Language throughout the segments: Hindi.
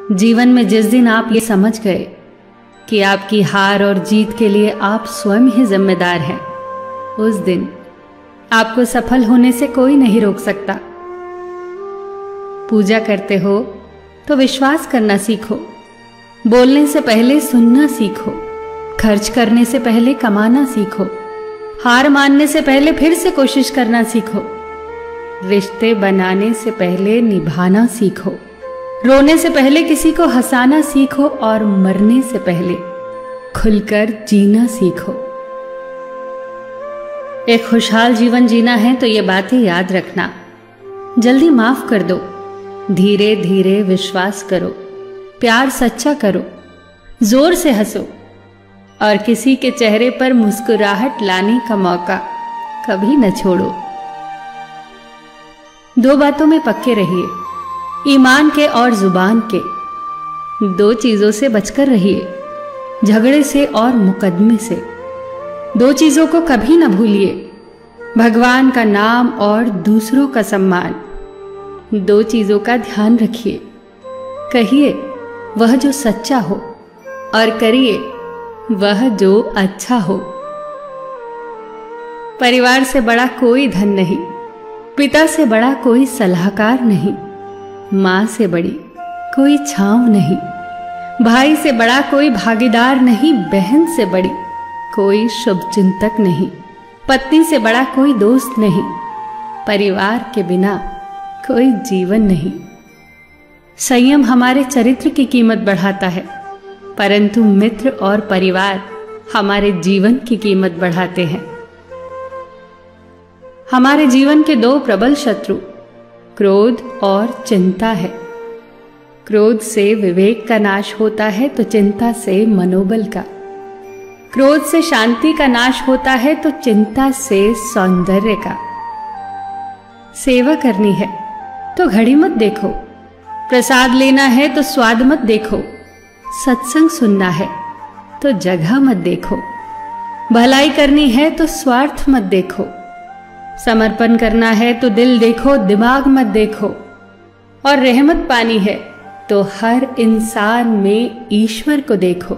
जीवन में जिस दिन आप ये समझ गए कि आपकी हार और जीत के लिए आप स्वयं ही जिम्मेदार हैं, उस दिन आपको सफल होने से कोई नहीं रोक सकता। पूजा करते हो तो विश्वास करना सीखो, बोलने से पहले सुनना सीखो, खर्च करने से पहले कमाना सीखो, हार मानने से पहले फिर से कोशिश करना सीखो, रिश्ते बनाने से पहले निभाना सीखो, रोने से पहले किसी को हंसाना सीखो और मरने से पहले खुलकर जीना सीखो। एक खुशहाल जीवन जीना है तो ये बातें याद रखना। जल्दी माफ कर दो, धीरे धीरे विश्वास करो, प्यार सच्चा करो, जोर से हंसो और किसी के चेहरे पर मुस्कुराहट लाने का मौका कभी न छोड़ो। दो बातों में पक्के रहिए, ईमान के और जुबान के। दो चीजों से बचकर रहिए, झगड़े से और मुकदमे से। दो चीजों को कभी न भूलिए, भगवान का नाम और दूसरों का सम्मान। दो चीजों का ध्यान रखिए, कहिए वह जो सच्चा हो और करिए वह जो अच्छा हो। परिवार से बड़ा कोई धन नहीं, पिता से बड़ा कोई सलाहकार नहीं, मां से बड़ी कोई छांव नहीं, भाई से बड़ा कोई भागीदार नहीं, बहन से बड़ी कोई शुभचिंतक नहीं, पत्नी से बड़ा कोई दोस्त नहीं, परिवार के बिना कोई जीवन नहीं। संयम हमारे चरित्र की कीमत बढ़ाता है, परंतु मित्र और परिवार हमारे जीवन की कीमत बढ़ाते हैं। हमारे जीवन के दो प्रबल शत्रु क्रोध और चिंता है। क्रोध से विवेक का नाश होता है तो चिंता से मनोबल का। क्रोध से शांति का नाश होता है तो चिंता से सौंदर्य का। सेवा करनी है तो घड़ी मत देखो, प्रसाद लेना है तो स्वाद मत देखो, सत्संग सुनना है तो जगह मत देखो, भलाई करनी है तो स्वार्थ मत देखो, समर्पण करना है तो दिल देखो, दिमाग मत देखो, और रहमत पानी है तो हर इंसान में ईश्वर को देखो।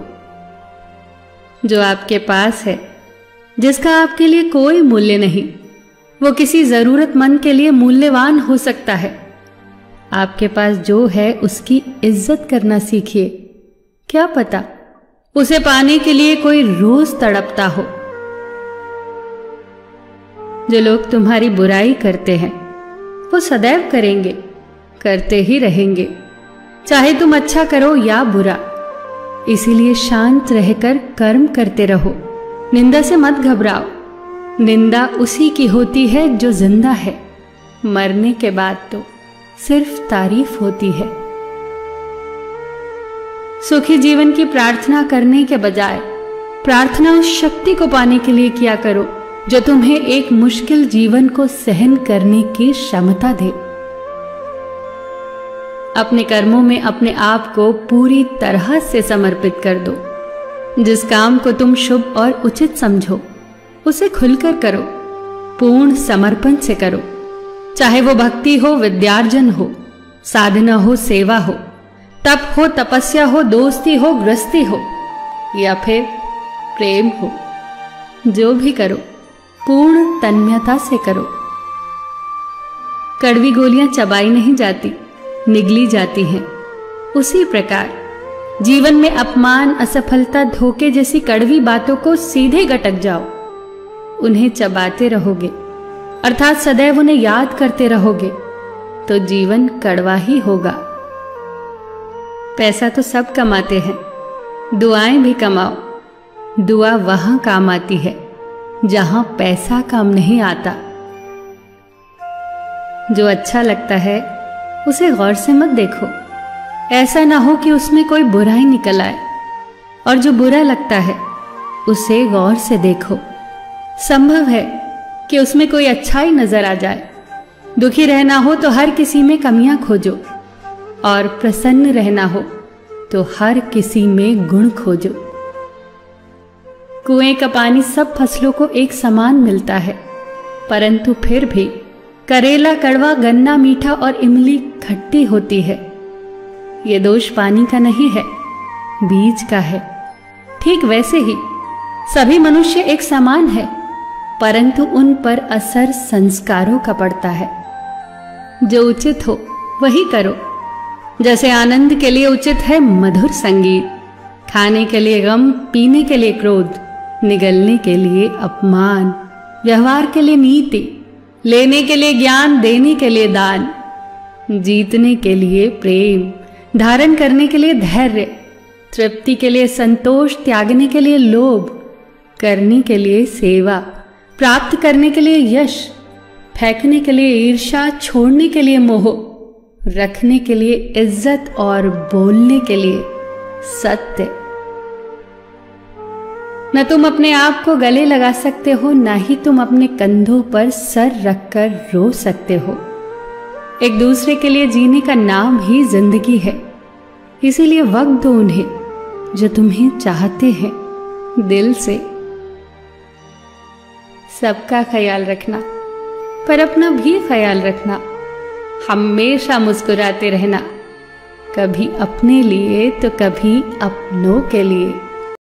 जो आपके पास है, जिसका आपके लिए कोई मूल्य नहीं, वो किसी जरूरतमंद के लिए मूल्यवान हो सकता है। आपके पास जो है उसकी इज्जत करना सीखिए, क्या पता उसे पाने के लिए कोई रोज तड़पता हो। जो लोग तुम्हारी बुराई करते हैं वो सदैव करेंगे, करते ही रहेंगे, चाहे तुम अच्छा करो या बुरा। इसीलिए शांत रहकर कर्म करते रहो, निंदा से मत घबराओ। निंदा उसी की होती है जो जिंदा है, मरने के बाद तो सिर्फ तारीफ होती है। सुखी जीवन की प्रार्थना करने के बजाय प्रार्थना उस शक्ति को पाने के लिए किया करो जो तुम्हें एक मुश्किल जीवन को सहन करने की क्षमता दे। अपने कर्मों में अपने आप को पूरी तरह से समर्पित कर दो। जिस काम को तुम शुभ और उचित समझो उसे खुलकर करो, पूर्ण समर्पण से करो। चाहे वो भक्ति हो, विद्यार्जन हो, साधना हो, सेवा हो, तप हो, तपस्या हो, दोस्ती हो, गृहस्थी हो या फिर प्रेम हो, जो भी करो पूर्ण तन्मयता से करो। कड़वी गोलियां चबाई नहीं जाती, निगली जाती हैं। उसी प्रकार जीवन में अपमान, असफलता, धोखे जैसी कड़वी बातों को सीधे गटक जाओ। उन्हें चबाते रहोगे, अर्थात सदैव उन्हें याद करते रहोगे, तो जीवन कड़वा ही होगा। पैसा तो सब कमाते हैं, दुआएं भी कमाओ। दुआ वहां काम आती है जहां पैसा काम नहीं आता। जो अच्छा लगता है उसे गौर से मत देखो, ऐसा ना हो कि उसमें कोई बुराई निकल आए, और जो बुरा लगता है उसे गौर से देखो। संभव है कि उसमें कोई अच्छाई नजर आ जाए। दुखी रहना हो तो हर किसी में कमियां खोजो, और प्रसन्न रहना हो तो हर किसी में गुण खोजो। कुएं का पानी सब फसलों को एक समान मिलता है, परंतु फिर भी करेला कड़वा, गन्ना मीठा और इमली खट्टी होती है। ये दोष पानी का नहीं है, बीज का है। ठीक वैसे ही सभी मनुष्य एक समान है, परंतु उन पर असर संस्कारों का पड़ता है। जो उचित हो वही करो। जैसे आनंद के लिए उचित है मधुर संगीत, खाने के लिए गम, पीने के लिए क्रोध, निगलने के लिए अपमान, व्यवहार के लिए नीति, लेने के लिए ज्ञान, देने के लिए दान, जीतने के लिए प्रेम, धारण करने के लिए धैर्य, तृप्ति के लिए संतोष, त्यागने के लिए लोभ, करने के लिए सेवा, प्राप्त करने के लिए यश, फेंकने के लिए ईर्ष्या, छोड़ने के लिए मोह, रखने के लिए इज्जत और बोलने के लिए सत्य। न तुम अपने आप को गले लगा सकते हो, न ही तुम अपने कंधों पर सर रखकर रो सकते हो। एक दूसरे के लिए जीने का नाम ही जिंदगी है। इसीलिए वक्त दो उन्हें जो तुम्हें चाहते हैं दिल से। सबका ख्याल रखना, पर अपना भी ख्याल रखना। हमेशा मुस्कुराते रहना, कभी अपने लिए तो कभी अपनों के लिए।